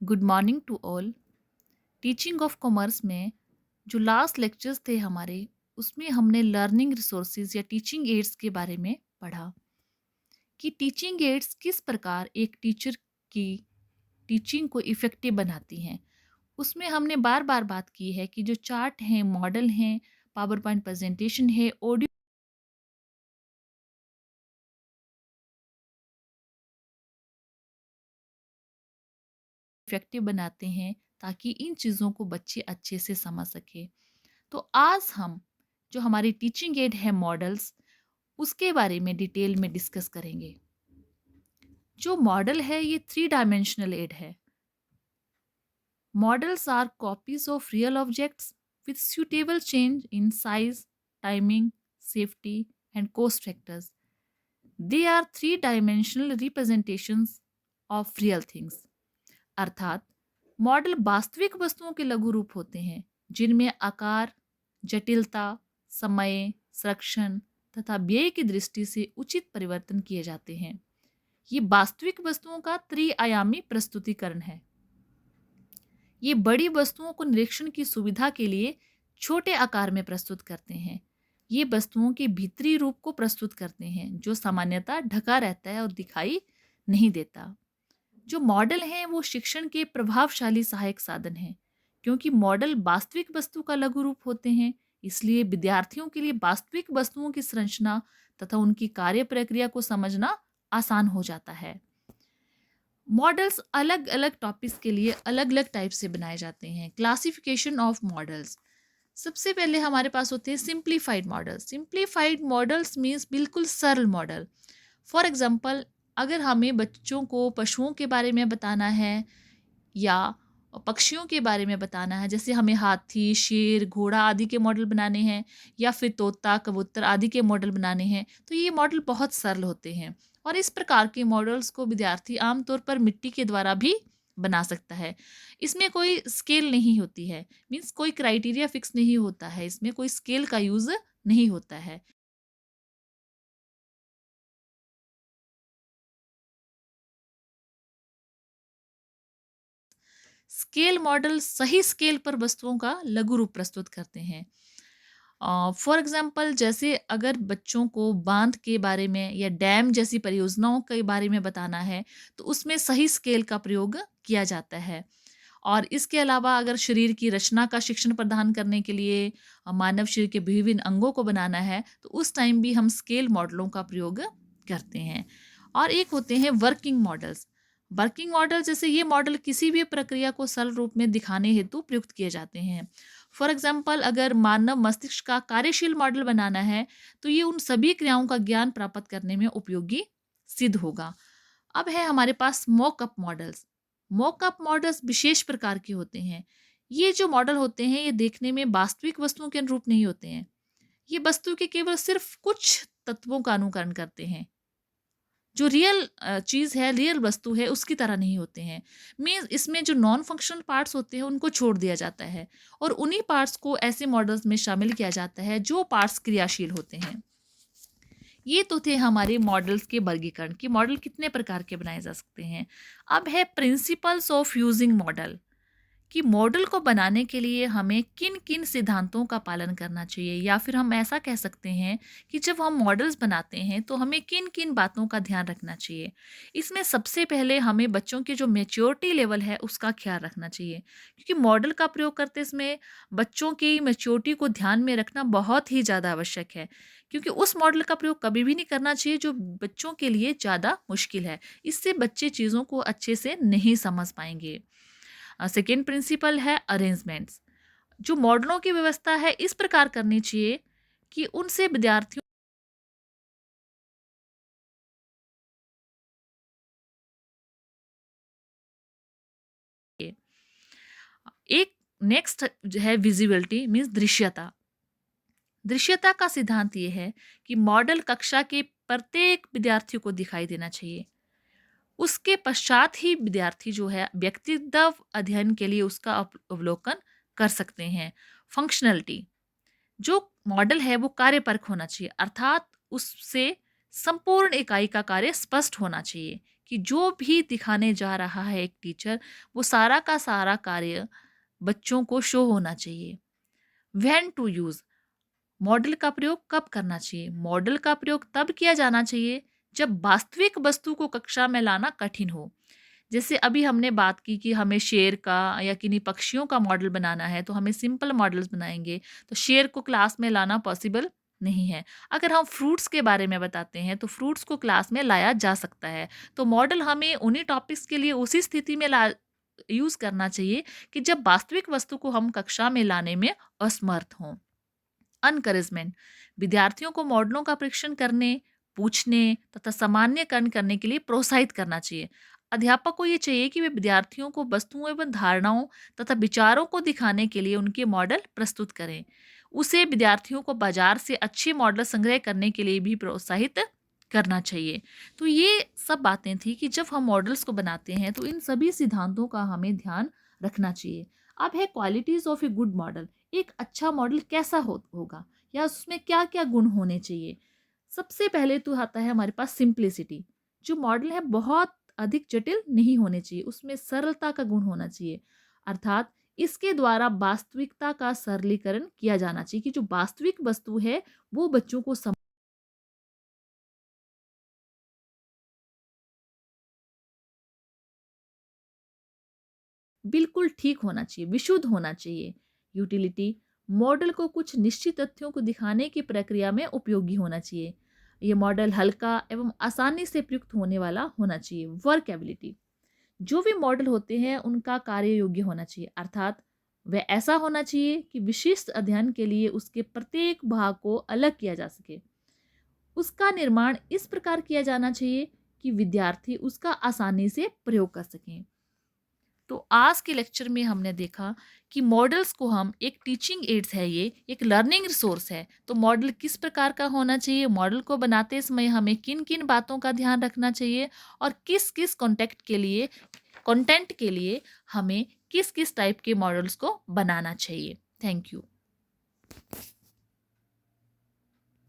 Good morning to all. Teaching of commerce में जो last lectures थे हमारे, उसमें हमने लर्निंग रिसोर्सेज या टीचिंग एड्स के बारे में पढ़ा कि टीचिंग एड्स किस प्रकार एक टीचर की टीचिंग को इफ़ेक्टिव बनाती हैं। उसमें हमने बार बार बात की है कि जो चार्ट हैं, मॉडल हैं, पावर पॉइंट प्रेजेंटेशन है, ऑडियो इफ़ेक्टिव बनाते हैं ताकि इन चीज़ों को बच्चे अच्छे से समझ सकें। तो आज हम जो हमारी टीचिंग एड है मॉडल्स, उसके बारे में डिटेल में डिस्कस करेंगे। जो मॉडल है ये 3 डायमेंशनल एड है। Models are copies of real objects with suitable change in size, timing, safety and cost factors. They are 3 dimensional representations of real things. अर्थात मॉडल वास्तविक वस्तुओं के लघु रूप होते हैं जिनमें आकार, जटिलता, समय, संरक्षण तथा व्यय की दृष्टि से उचित परिवर्तन किए जाते हैं। ये वास्तविक वस्तुओं का त्रिआयामी प्रस्तुतिकरण है। ये बड़ी वस्तुओं को निरीक्षण की सुविधा के लिए छोटे आकार में प्रस्तुत करते हैं। ये वस्तुओं के भीतरी रूप को प्रस्तुत करते हैं जो सामान्यतः ढका रहता है और दिखाई नहीं देता। जो मॉडल हैं वो शिक्षण के प्रभावशाली सहायक साधन हैं। क्योंकि मॉडल वास्तविक वस्तु का लघु रूप होते हैं, इसलिए विद्यार्थियों के लिए वास्तविक वस्तुओं की संरचना तथा उनकी कार्य प्रक्रिया को समझना आसान हो जाता है। मॉडल्स अलग अलग टॉपिक्स के लिए अलग अलग टाइप से बनाए जाते हैं। क्लासिफिकेशन ऑफ मॉडल्स, सबसे पहले हमारे पास होते हैं simplified models. Simplified models means बिल्कुल सरल मॉडल। फॉर एग्जाम्पल, अगर हमें बच्चों को पशुओं के बारे में बताना है या पक्षियों के बारे में बताना है, जैसे हमें हाथी, शेर, घोड़ा आदि के मॉडल बनाने हैं या फिर तोता, कबूतर आदि के मॉडल बनाने हैं, तो ये मॉडल बहुत सरल होते हैं। और इस प्रकार के मॉडल्स को विद्यार्थी आमतौर पर मिट्टी के द्वारा भी बना सकता है। इसमें कोई स्केल नहीं होती है, मीन्स कोई क्राइटेरिया फिक्स नहीं होता है, इसमें कोई स्केल का यूज नहीं होता है। स्केल मॉडल सही स्केल पर वस्तुओं का लघु रूप प्रस्तुत करते हैं। फॉर एग्जाम्पल, जैसे अगर बच्चों को बांध के बारे में या डैम जैसी परियोजनाओं के बारे में बताना है, तो उसमें सही स्केल का प्रयोग किया जाता है। और इसके अलावा अगर शरीर की रचना का शिक्षण प्रदान करने के लिए मानव शरीर के विभिन्न अंगों को बनाना है, तो उस टाइम भी हम स्केल मॉडलों का प्रयोग करते हैं। और एक होते हैं वर्किंग मॉडल्स। वर्किंग मॉडल, जैसे ये मॉडल किसी भी प्रक्रिया को सरल रूप में दिखाने हेतु प्रयुक्त किए जाते हैं। फॉर एग्जाम्पल, अगर मानव मस्तिष्क का कार्यशील मॉडल बनाना है, तो ये उन सभी क्रियाओं का ज्ञान प्राप्त करने में उपयोगी सिद्ध होगा। अब है हमारे पास मॉकअप मॉडल्स। मॉकअप मॉडल्स विशेष प्रकार के होते हैं। ये जो मॉडल होते हैं, ये देखने में वास्तविक वस्तुओं के अनुरूप नहीं होते हैं। ये वस्तु के केवल सिर्फ कुछ तत्वों का अनुकरण करते हैं। जो रियल चीज़ है, रियल वस्तु है, उसकी तरह नहीं होते हैं। मीन्स इसमें जो नॉन फंक्शनल पार्ट्स होते हैं उनको छोड़ दिया जाता है और उन्हीं पार्ट्स को ऐसे मॉडल्स में शामिल किया जाता है जो पार्ट्स क्रियाशील होते हैं। ये तो थे हमारे मॉडल्स के वर्गीकरण कि मॉडल कितने प्रकार के बनाए जा सकते हैं। अब है प्रिंसिपल्स ऑफ यूजिंग मॉडल, कि मॉडल को बनाने के लिए हमें किन किन सिद्धांतों का पालन करना चाहिए, या फिर हम ऐसा कह सकते हैं कि जब हम मॉडल्स बनाते हैं तो हमें किन किन बातों का ध्यान रखना चाहिए। इसमें सबसे पहले हमें बच्चों की जो मैच्योरिटी लेवल है उसका ख्याल रखना चाहिए, क्योंकि मॉडल का प्रयोग करते समय बच्चों की मैच्योरिटी को ध्यान में रखना बहुत ही ज़्यादा आवश्यक है, क्योंकि उस मॉडल का प्रयोग कभी भी नहीं करना चाहिए जो बच्चों के लिए ज़्यादा मुश्किल है। इससे बच्चे चीज़ों को अच्छे से नहीं समझ पाएंगे। सेकेंड प्रिंसिपल है अरेंजमेंट्स। जो मॉडलों की व्यवस्था है इस प्रकार करनी चाहिए कि उनसे विद्यार्थियों के एक नेक्स्ट जो है विजिबिलिटी मीन्स दृश्यता। दृश्यता का सिद्धांत ये है कि मॉडल कक्षा के प्रत्येक विद्यार्थी को दिखाई देना चाहिए। उसके पश्चात ही विद्यार्थी जो है व्यक्तिगत अध्ययन के लिए उसका अवलोकन कर सकते हैं। फंक्शनलिटी, जो मॉडल है वो कार्यपरक होना चाहिए, अर्थात उससे संपूर्ण इकाई का कार्य स्पष्ट होना चाहिए कि जो भी दिखाने जा रहा है एक टीचर, वो सारा का सारा कार्य बच्चों को शो होना चाहिए। व्हेन टू यूज़, मॉडल का प्रयोग कब करना चाहिए? मॉडल का प्रयोग तब किया जाना चाहिए जब वास्तविक वस्तु को कक्षा में लाना कठिन हो। जैसे अभी हमने बात की कि हमें शेर का या किन्हीं पक्षियों का मॉडल बनाना है, तो हमें सिंपल मॉडल्स बनाएँगे, तो शेर को क्लास में लाना पॉसिबल नहीं है। अगर हम फ्रूट्स के बारे में बताते हैं, तो फ्रूट्स को क्लास में लाया जा सकता है। तो मॉडल हमें उन्हीं टॉपिक्स के लिए उसी स्थिति में ला यूज़ करना चाहिए कि जब वास्तविक वस्तु को हम कक्षा में लाने में असमर्थ हों। एनकरेजमेंट, विद्यार्थियों को मॉडलों का परीक्षण करने, पूछने तथा सामान्यकरण करने के लिए प्रोत्साहित करना चाहिए। अध्यापक को ये चाहिए कि वे विद्यार्थियों को वस्तुओं एवं धारणाओं तथा विचारों को दिखाने के लिए उनके मॉडल प्रस्तुत करें। उसे विद्यार्थियों को बाजार से अच्छे मॉडल संग्रह करने के लिए भी प्रोत्साहित करना चाहिए। तो ये सब बातें थी कि जब हम मॉडल्स को बनाते हैं तो इन सभी सिद्धांतों का हमें ध्यान रखना चाहिए। अब है qualities of a good model. एक अच्छा मॉडल कैसा होगा या उसमें क्या-क्या गुण होने चाहिए? सबसे पहले तो आता है हमारे पास सिंप्लिसिटी। जो मॉडल है बहुत अधिक जटिल नहीं होने चाहिए, उसमें सरलता का गुण होना चाहिए। अर्थात इसके द्वारा वास्तविकता का सरलीकरण किया जाना चाहिए कि जो वास्तविक वस्तु है वो बच्चों को बिल्कुल ठीक होना चाहिए, विशुद्ध होना चाहिए। यूटिलिटी, मॉडल को कुछ निश्चित तथ्यों को दिखाने की प्रक्रिया में उपयोगी होना चाहिए। ये मॉडल हल्का एवं आसानी से प्रयुक्त होने वाला होना चाहिए। वर्कएबिलिटी, जो भी मॉडल होते हैं उनका कार्य योग्य होना चाहिए, अर्थात वह ऐसा होना चाहिए कि विशिष्ट अध्ययन के लिए उसके प्रत्येक भाग को अलग किया जा सके। उसका निर्माण इस प्रकार किया जाना चाहिए कि विद्यार्थी उसका आसानी से प्रयोग कर सकें। तो आज के लेक्चर में हमने देखा कि मॉडल्स को हम एक टीचिंग एड्स है, ये एक लर्निंग रिसोर्स है। तो मॉडल किस प्रकार का होना चाहिए, मॉडल को बनाते समय हमें किन किन बातों का ध्यान रखना चाहिए और किस किस कंटेंट के लिए हमें किस किस टाइप के मॉडल्स को बनाना चाहिए। Thank you.